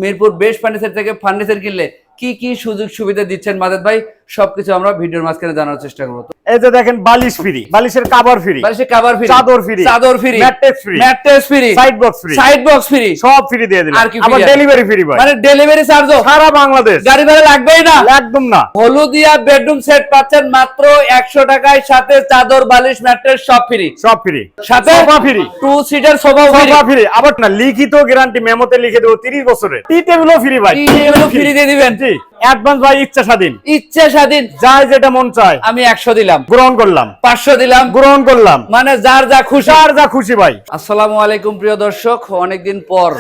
Mirpur best furniture থেকে furniture কিনলে কি কি সুযোগ সুবিধা দিচ্ছেন মাজেদ ভাই, সবকিছু আমরা ভিডিওর মাঝখানে জানার চেষ্টা করব। এই যে দেখেন, বালিশ ফ্রি, বালিশের কভার ফ্রি, বালিশের কভার ফ্রি, চাদর ফ্রি, চাদর free, mattress free, mattress free, side box free, side box free, সব ফ্রি দিয়ে দিলাম। আর কি আবার ডেলিভারি ফ্রি ভাই, মানে ডেলিভারি চার্জও সারা বাংলাদেশ, গাড়ি ভাড়া লাগবেই না, একদম না। হলুদিয়া বেডরুম সেট পাচ্ছেন মাত্র 100 টাকায়, সাথে চাদর বালিশ ম্যাট্রেস সব ফ্রি, সব ফ্রি, সাথে sofa free, 2 seater sofa free. আবার না, লিখিত গ্যারান্টি মেমোতে লিখে দেব 30 বছরের। টি টেবিলও ফ্রি ভাই, টি টেবিলও ফ্রি দিয়ে দিবেন। জি, অ্যাডভান্স ভাই, ইচ্ছা স্বাধীন, ইচ্ছা স্বাধীন, যাই যেটা মন চায়। আমি 100 দিলাম, গ্রহণ করলাম, 500 দিলাম, গ্রহণ করলাম, মানে যার যা খুশি, যার যা খুশি ভাই। আসসালামু আলাইকুম প্রিয় দর্শক, অনেকদিন পর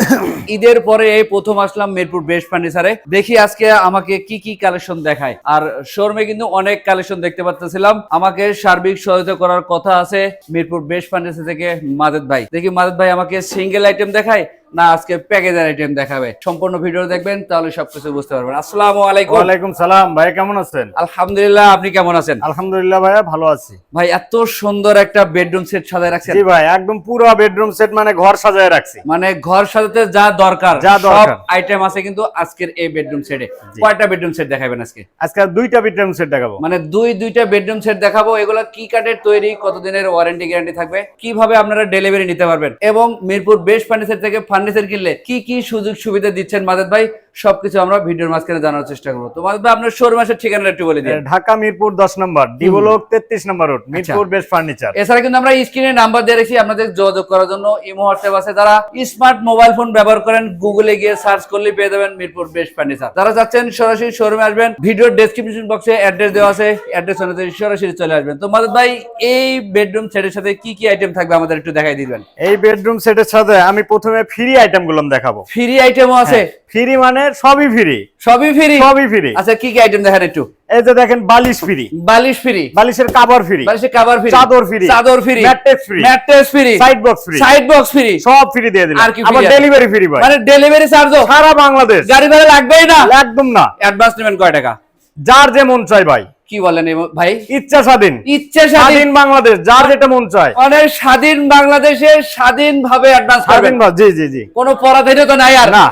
ঈদের পরে এই প্রথম আসলাম মিরপুর বেস্ট ফার্নিচারে। দেখি আজকে আমাকে কি কি কালেকশন দেখায়। আর শোরুমে কিন্তু অনেক কালেকশন দেখতে পাচ্ছিলাম। আমাকে সার্বিক সহায়তা করার কথা আছে মিরপুর বেস্ট ফার্নিচার থেকে মাজেদ ভাই। দেখি মাজেদ ভাই আমাকে সিঙ্গেল আইটেম দেখায় না আজকে প্যাকেজের আইটেম দেখাবে। সম্পূর্ণ ভিডিও দেখবেন, তাহলে সবকিছু বুঝতে পারবেন। আসসালামু আলাইকুম। ওয়ালাইকুম সালাম ভাই, কেমন আছেন? আলহামদুলিল্লাহ, আপনি কেমন আছেন? আলহামদুলিল্লাহ ভাইয়া, ভালো আছি। ভাই এত সুন্দর একটা বেডরুম সেট সাজায় রাখছেন। জি ভাই, একদম পুরো বেডরুম সেট, মানে ঘর সাজায় রাখছি, মানে ঘর সাজাতে যা দরকার সব আইটেম আছে কিন্তু আজকের এই বেডরুম সেটে। কয়টা বেডরুম সেট দেখাবেন আজকে? আজকে দুইটা বেডরুম সেট দেখাবো। মানে দুইটা বেডরুম সেট দেখাবো। এগুলো কি কাঠের তৈরি, কতদিনের ওয়ারেন্টি গ্যারান্টি থাকবে, কিভাবে আপনারা ডেলিভারি নিতে পারবেন, এবং মিরপুর বেস্ট ফার্নিচার থেকে ফার্নিচার কিনলে কি কি সুযোগ সুবিধা দিচ্ছেন মাজেদ ভাই, সবকিছু আমরা ভিডিওর মাঝখানে জানার চেষ্টা করবো। তো মাজেদ ভাই, আপনার শোরুম এর ঠিকানাটা একটু বলে দিন। ঢাকা মিরপুর 10 নম্বর, ডিভোলক 33 নম্বর রোড, মিরপুর বেস্ট ফার্নিচার। এছাড়া কিন্তু আমরা স্ক্রিনে নাম্বার দিয়ে রেখেছি আপনাদের যোগাযোগ করার জন্য। ইমো হোয়াটসঅ্যাপ আছে। যারা স্মার্ট মোবাইল ফোন ব্যবহার করেন, গুগলে গিয়ে সার্চ করলে পেয়ে যাবেন মিরপুর বেস্ট ফার্নিচার। যারা চাচ্ছেন সরাসরি শোরুমে আসবেন, ভিডিওর ডেসক্রিপশন বক্সে অ্যাড্রেস দেওয়া আছে, অ্যাড্রেস অনুযায়ী সরাসরি চলে আসবেন। তো মাজেদ ভাই, এই বেডরুম সেটের সাথে কি কি আইটেম থাকবে আমাদের একটু দেখাই দিবেন। এই বেডরুম সেটের সাথে আমি প্রথমে ফ্রি আইটেম গুলো দেখাবো। ফ্রি আইটেমও আছে? ফ্রি মানে সবই ফ্রি, সবই ফ্রি, সবই ফ্রি। আচ্ছা, কি কি আইটেম দেখেন একটু। এই যে দেখেন, বালিশ ফ্রি, বালিশ ফ্রি, বালিশের কভার ফ্রি, বালিশের কভার ফ্রি, চাদর ফ্রি, চাদর free, mattress free, mattress free, side box free, side box free, সব ফ্রি দিয়ে দিলাম। আর কি আবার ডেলিভারি ফ্রি ভাই, মানে ডেলিভারি চার্জও সারা বাংলাদেশ, গাড়ি ভাড়া লাগবেই না, একদম না। অ্যাডভান্স নেবেন কয় টাকা? যার যে মন চায় ভাই। কি বলেন ভাই? ইচ্ছা স্বাধীন, ইচ্ছা স্বাধীন বাংলাদেশ, যার যেটা মন চায়। মানে স্বাধীন বাংলাদেশে স্বাধীনভাবে অ্যাডভান্স করবেন। জি জি জি, কোনো পরাধীনতা নাই আর না,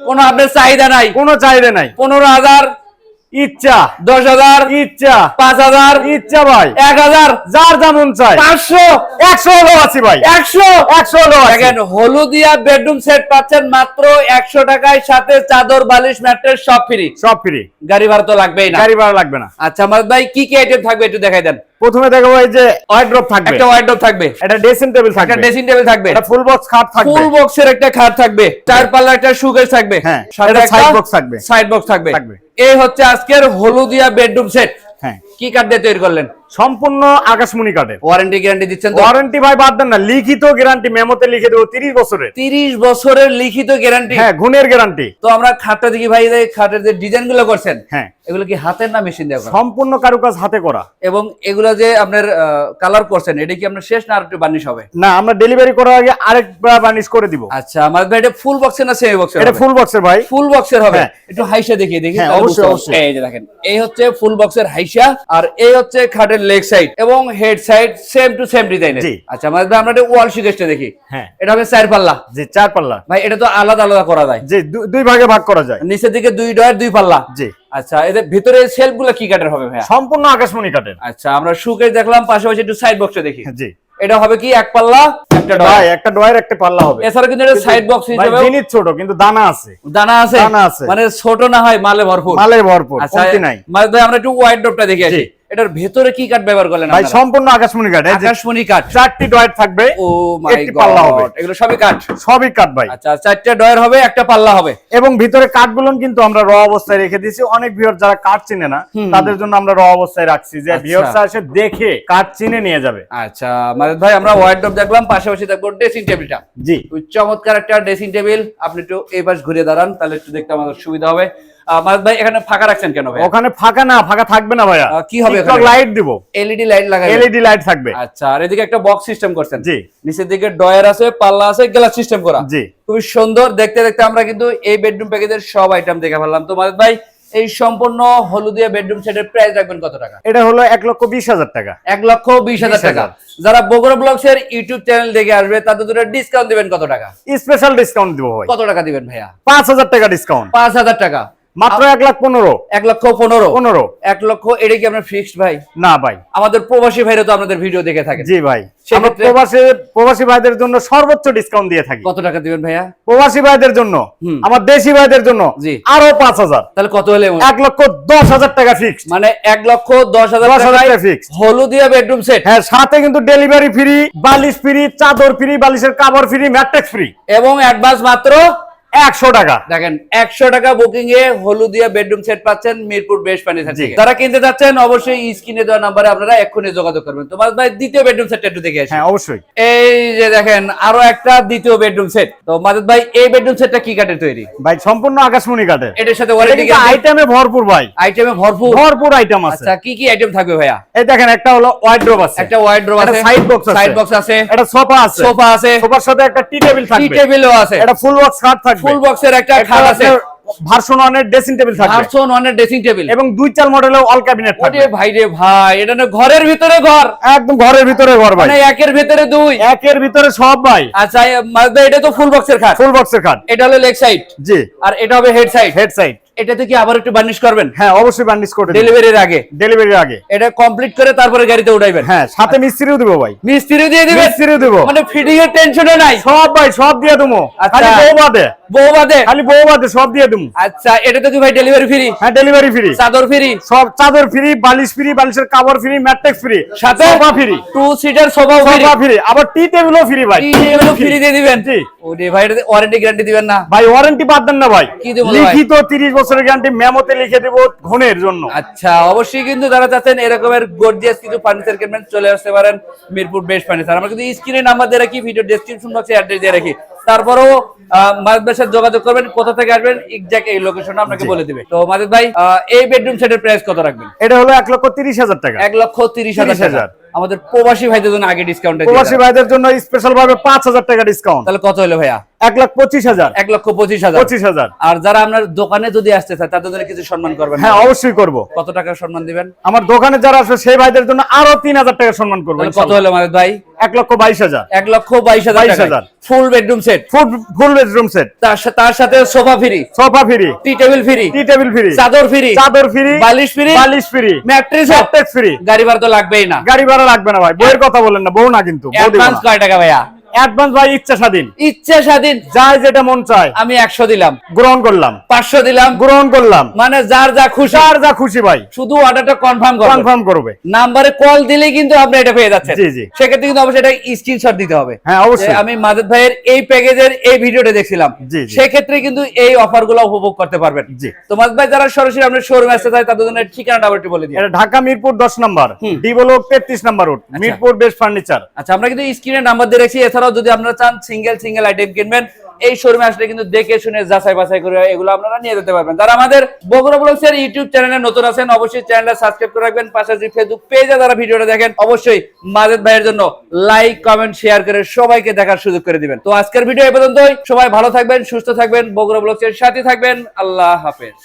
কোনো আপনার চাহিদা নাই, কোনো চাহিদা নাই। 15,000 ইচ্ছা, 10,000 ইচ্ছা, 5,000 ইচ্ছা ভাই, 1,000, যার যা মন চায়। 500, 100 হলো আছি ভাই, 100 হলো আছি। দেখেন, হলুদিয়া বেডরুম সেট পাচ্ছেন মাত্র 100 টাকায়, সাথে চাদর বালিশ ম্যাট্রেস সব ফ্রি, সব ফ্রি। গাড়ি ভাড়া তো লাগবেই না, গাড়ি ভাড়া লাগবে না। আচ্ছা মাজেদ ভাই, কি কি আইটেম থাকবে একটু দেখাই দেন। প্রথমে দেখাবো, এই যে ওয়ার্ড্রপ থাকবে, একটা ওয়ার্ডরোব থাকবে, একটা ড্রেসিং টেবিল থাকবে, একটা ড্রেসিং টেবিল থাকবে, একটা ফুল বক্স খাট থাকবে, ফুল বক্সের একটা খাট থাকবে, 4 পাল্লার একটা শোকেস থাকবে, হ্যাঁ, সাথে একটা একটা সাইড বক্স থাকবে, সাইড বক্স থাকবে। এই হচ্ছে আজকের হলুদিয়া বেডরুম সেট। হ্যাঁ, কি কাঠ দিয়ে তৈরি করলেন? সম্পূর্ণ আকাশমণি কাঠের। ওয়ারেন্টি গ্যারান্টি দিচ্ছেন তো? ওয়ারেন্টি ভাই বাদ দেন না, লিখিত গ্যারান্টি মেমোতে লিখে দেব 30 বছরের। 30 বছরের লিখিত গ্যারান্টি? হ্যাঁ, গুণের গ্যারান্টি। তো আমরা খাটটা দেখি ভাই, এই খাটের যে ডিজাইন গুলো করছেন, হ্যাঁ, এগুলো কি হাতের না মেশিন দিয়ে করা? সম্পূর্ণ কারুকাজ হাতে করা। এবং এগুলো যে আপনার কালার করছেন, এটা কি আপনার শেষ না আর একটু বার্নিশ হবে? না, আমরা ডেলিভারি করার আগে আরেকবার বার্নিশ করে দিব। আচ্ছা আমার ভাই, এটা ফুল বক্সের না সেমি বক্সের? এটা ফুল বক্সের ভাই, ফুল বক্সের হবে। হ্যাঁ। একটু হাইসা দেখিয়ে দেখি। হ্যাঁ, অবশ্যই অবশ্যই। এই যে দেখেন, এই হচ্ছে ফুল বক্সের হাইসা, আর এই হচ্ছে খাটের লেগ সাইড এবং head side same to same ডিজাইনের। জি। আচ্ছা আমার ভাই, আমরা এটা ওয়াল শোকেসটা দেখি। হ্যাঁ, এটা হবে 4 পাল্লা। জি, 4 পাল্লা ভাই, এটা তো আলাদা আলাদা করা যায়? জি, দুই ভাগে ভাগ করা যায়। নিচের দিকে 2 ডয়ার 2 পাল্লা। জি। আচ্ছা, এদের ভিতরে সেলফ গুলো কি কাঠের হবে ভাই? সম্পূর্ণ আকাশমণি কাঠের। আচ্ছা, আমরা শোকেস দেখলাম, পাশাপাশি একটু সাইড বক্সটা দেখি। জি। এটা হবে কি 1 পাল্লা একটা ডয়ার? ভাই, একটা ডয়ার একটা পাল্লা হবে। এছাড়া কিন্তু এটা সাইড বক্স হিসেবে জিনিস ছোট কিন্তু দানা আছে। দানা আছে? দানা আছে, মানে ছোট না হয় মালে ভরপুর। মালে ভরপুর, আচ্ছা কমতি নাই। মানে ভাই, আমরা একটু ওয়াইড ড্রপটা দেখি আসি। এটার ভেতরে কি কাঠ ব্যবহার করলেন ভাই? আপনারা? সম্পূর্ণ আকাশমণি কাঠ। এই যে আকাশমণি কাঠ, 4টি ডয়ার থাকবে। ও মাই একটি পাল্লা হবে। গড, এগুলো সবই কাঠ? সবই কাঠ ভাই। আচ্ছা, 4টা ডয়ার হবে, একটা পাল্লা হবে। এবং ভিতরে কাঠগুলো কিন্তু আমরা র অবস্থায় রেখে দিয়েছি। অনেক ভিউয়ার যারা কাঠ চিনে না, তাদের জন্য আমরা র অবস্থায় রাখছি, যে ভিউয়াররা এসে দেখে কাঠ চিনে নিয়ে যাবে। আচ্ছা মাজেদ ভাই, আমরা ওয়াইড ড্রপ দেখলাম, পাশাপাশি দেখবো ড্রেসিং টেবিলটা। জি, চমৎকার একটা ড্রেসিং টেবিল। আপনি একটু এই পাশ ঘুরে দাঁড়ান, তাহলে একটু দেখতে আমাদের সুবিধা হবে। মাজেদ ভাই, এখানে ফাঁকা রাখছেন কেন ভাই? ওখানে ফাঁকা না, ফাঁকা থাকবে না ভাইয়া। কি হবে? লাইট দিব, এলইডি লাইট লাগাবেন? এলইডি লাইট থাকবে। আচ্ছা, আর এদিকে একটা বক্স সিস্টেম করছেন? জি। নিচের দিকে ডয়ার আছে, পাল্লা আছে, গ্লাস সিস্টেম করা। জি, খুবই সুন্দর দেখতে। দেখতে আমরা কিন্তু এই বেডরুম প্যাকেজের সব আইটেম দেখে ফেললাম। তো মাজেদ ভাই, এই সম্পূর্ণ হলুদিয়া বেডরুম সেটের প্রাইস রাখবেন কত টাকা? এটা হলো 1,20,000 টাকা। 1,20,000 টাকা। যারা বগুড়া ব্লগস এর ইউটিউব চ্যানেল দেখে আসবে তাদের জন্য ডিসকাউন্ট দিবেন কত টাকা? স্পেশাল ডিসকাউন্ট দিব ভাই। কত টাকা দিবেন ভাইয়া? 5,000 টাকা ডিসকাউন্ট। 5,000 টাকা মাত্র 1,15,000। 1,15,000। 1 লক্ষ। এটা কি আপনার ফিক্সড ভাই? না ভাই, আমাদের প্রবাসী ভাইরা তো আপনাদের ভিডিও দেখে থাকেন। জি ভাই, আমরা সেক্ষেত্রে প্রবাসী ভাইদের জন্য সর্বোচ্চ ডিসকাউন্ট দিয়ে থাকি। কত টাকা দিবেন ভাইয়া? প্রবাসী ভাইদের জন্য, আমার দেশি ভাইদের জন্য জি আরো 5,000। তাহলে কত হলে? 1,10,000 টাকা ফিক্সড। মানে 1,10,000 টাকা ফিক্সড হলুদিয়া বেডরুম সেট। হ্যাঁ, সাথে কিন্তু ডেলিভারি ফ্রি, বালিশ ফ্রি, চাদর ফ্রি, বালিশের কভার ফ্রি, ম্যাট্রেস ফ্রি এবং অ্যাডভান্স মাত্র 100 টাকা। দেখেন 100 টাকা বুকিং এ হলুদিয়া বেডরুম সেট পাচ্ছেন মিরপুর বেস্ট ফার্নিচার জি। থেকে। যারা কিনতে যাচ্ছেন অবশ্যই স্ক্রিনে দেওয়া নম্বরে আপনারা এক্ষুনি যোগাযোগ করবেন। তোমার ভাই দ্বিতীয় বেডরুম সেটটা একটু দেখে আসি। হ্যাঁ অবশ্যই। এই যে দেখেন আরো একটা দ্বিতীয় বেডরুম সেট। তো মাদুদ ভাই এই বেডরুম সেটটা কি কাঠের তৈরি? ভাই সম্পূর্ণ আকাশমণি কাঠের। এটার সাথে ওয়ারেন্টি এটা আইটেমে ভরপুর ভাই, আইটেমে ভরপুর ভরপুর আইটেম আছে। আচ্ছা কি কি আইটেম থাকবে ভাইয়া? এই দেখেন, একটা হলো ওয়ার্ড্রোব আছে, একটা ওয়ার্ডরোব আছে, সাইড বক্স আছে, সাইড বক্স আছে, একটা সোফা আছে, সোফা আছে, সোফার সাথে একটা টি টেবিল টি থাকবে, টেবিলও আছে, একটা ফুল বক্স খাট থাকবে, ফুল বক্সের একটা খাট আছে, ভার্সন 1 এর ড্রেসিং টেবিল থাকবে, ভার্সন 1 এর ড্রেসিং টেবিল এবং 2 মডেলের অল ক্যাবিনেট থাকবে। ওরে ভাই রে ভাই, এটা না ঘরের ভিতরে ঘর, একদম ঘরের ভিতরে ঘর ভাই, মানে একের ভিতরে দুই, একের ভিতরে সব ভাই। আচ্ছা মাদুদ ভাই এটা তো ফুল বক্সের খাট, ফুল বক্সের খাট। এটা হলো লেগ সাইড, জি, আর এটা হবে হেড সাইড। Head side. এটাতে কি আবার একটু বার্নিশ করবেন? হ্যাঁ অবশ্যই বার্নিশ করে দেব ডেলিভারির আগে, ডেলিভারির আগে। এটা কমপ্লিট করে তারপরে গাড়িতে উঠাইবেন। হ্যাঁ, সাথে মিস্ত্রিও দেব ভাই, মিস্ত্রি দিয়ে দিবেন? মিস্ত্রিও দেব, মানে ফিটিং এর টেনশনও নাই? সব ভাই সব দিয়ে দেবো। আচ্ছা। খালি বউ বাদে, বউ বাদে? খালি বউ বাদে সব দিয়ে দেবো। আচ্ছা এটাতে কি ভাই ডেলিভারি ফ্রি? হ্যাঁ ডেলিভারি ফ্রি, চাদর ফ্রি, সব চাদর ফ্রি, বালিশ ফ্রি, বালিশের কভার ফ্রি, ম্যাট্রেস ফ্রি, সাথে sofa free, 2 seater sofa free, sofa free, আবার টি টেবিলও ফ্রি ভাই। টি টেবিলও ফ্রি দিয়ে দিবেন? জি। ওরে ভাই এটাতে ওয়ারেন্টি গ্যারান্টি দিবেন না? ভাই ওয়ারেন্টি বাদ দেন না ভাই, কি দেবো ভাই? লিখিত 30 বছরের গ্যারান্টি মেমোতে লিখে দেব ঘনের জন্য। আচ্ছা অবশ্যই কিন্তু যারা চাচ্ছেন এরকমের গর্জিয়াস কিছু ফার্নিচার কিনবেন চলে আসতে পারেন মিরপুর বেস্ট ফার্নিচার। আমরা কিন্তু স্ক্রিনে নাম্বার দিয়ে রাখি, ভিডিও ডেসক্রিপশন বক্সে অ্যাড্রেস দিয়ে রাখি। তারপরেও মাদুদ ভাইয়ের সাথে যোগাযোগ করবেন, কোথা থেকে আসবেন এক্সাক্ট এই লোকেশনটা আপনাকে বলে দিবে। তো মাদুদ ভাই এই বেডরুম সেটের প্রাইস কত রাখবেন? এটা হলো 1,30,000 টাকা। 1,30,000 টাকা। আমাদের প্রবাসী ভাইদের জন্য আগে ডিসকাউন্ট দিয়ে প্রবাসী ভাইদের জন্য স্পেশাল ভাবে 5,000 টাকা ডিসকাউন্ট। তাহলে কত হলো ভাইয়া? 1,25,000। 1,25,000। 25,000। আর যারা আপনার দোকানে যদি আসতে চায় তাদের জন্য কিছু সম্মান করবেন? হ্যাঁ অবশ্যই করব। কত টাকা সম্মান দিবেন? আমার দোকানে যারা আসবে সেই ভাইদের জন্য আরো 3,000 টাকা সম্মান করব। তাহলে কত হলো মাদুদ ভাই? 1,22,000। 1,22,000 টাকা। Full bedroom set, full bedroom set, তার সাথে সোফা ফ্রি, সোফা ফ্রি, টি টেবিল ফ্রি, টি টেবিল ফ্রি, চাদর ফ্রি, চাদর ফ্রি, বালিশ ফ্রি, বালিশ ফ্রি, ম্যাট্রেস ফ্রি। গাড়ি ভাড়া তো লাগবেই না? গাড়ি ভাড়া লাগবে না ভাই, বউয়ের কথা বলেন না, বউ না কিন্তু। অ্যাডভান্স কয় টাকা ভাইয়া? অ্যাডভান্স ভাই ইচ্ছা স্বাধীন, ইচ্ছা স্বাধীন, যাই যেটা মন চায়। আমি 100 দিলাম, গ্রহণ করলাম, 500 দিলাম, গ্রহণ করলাম, মানে যার যা খুশি, যার যা খুশি ভাই শুধু অর্ডারটা কনফার্ম করবে। নাম্বারে কল দিলেই কিন্তু আপনি এটা পেয়ে যাচ্ছেন। জি জি। সেক্ষেত্রে কিন্তু অবশ্যই এটা স্ক্রিনশট দিতে হবে। হ্যাঁ অবশ্যই। যে আমি মাদুদ ভাইয়ের এই প্যাকেজের এই ভিডিওটা দেখছিলাম, জি, জি। সেক্ষেত্রে কিন্তু এই অফারগুলো উপভোগ করতে পারবেন। জি। তো মাদুদ ভাই যারা সরাসরি আপনার শোরুমে আসতে চায় তাদের জন্য ঠিকানাটা আবার একটু বলে দিন। এটা ঢাকা মিরপুর 10 নম্বর, ডি ব্লক 33 নম্বর রোড, মিরপুর বেস্ট ফার্নিচার। আচ্ছা আমরা কিন্তু স্ক্রিনে নাম্বার দিয়ে রেখেছি। এছাড়াও যদি আপনারা চান সিঙ্গেল আইটেম কিনবেন এই শোরুমে আসলে কিন্তু দেখে শুনে যাচাই বাছাই করে এগুলো আপনারা নিয়ে যেতে পারবেন। যারা আমাদের বগুড়া ব্লগসের ইউটিউব চ্যানেলে নতুন আছেন অবশ্যই চ্যানেলটা সাবস্ক্রাইব করে রাখবেন। পাশাপাশি ফেসবুক পেজে যারা ভিডিওটা দেখেন অবশ্যই মাদুদ ভাইয়ের জন্য লাইক কমেন্ট শেয়ার করে সবাইকে দেখার সুযোগ করে দিবেন। তো আজকের ভিডিও এই পর্যন্তই। সবাই ভালো থাকবেন, সুস্থ থাকবেন, বগুড়া ব্লগসের সাথে থাকবেন। আল্লাহ হাফেজ।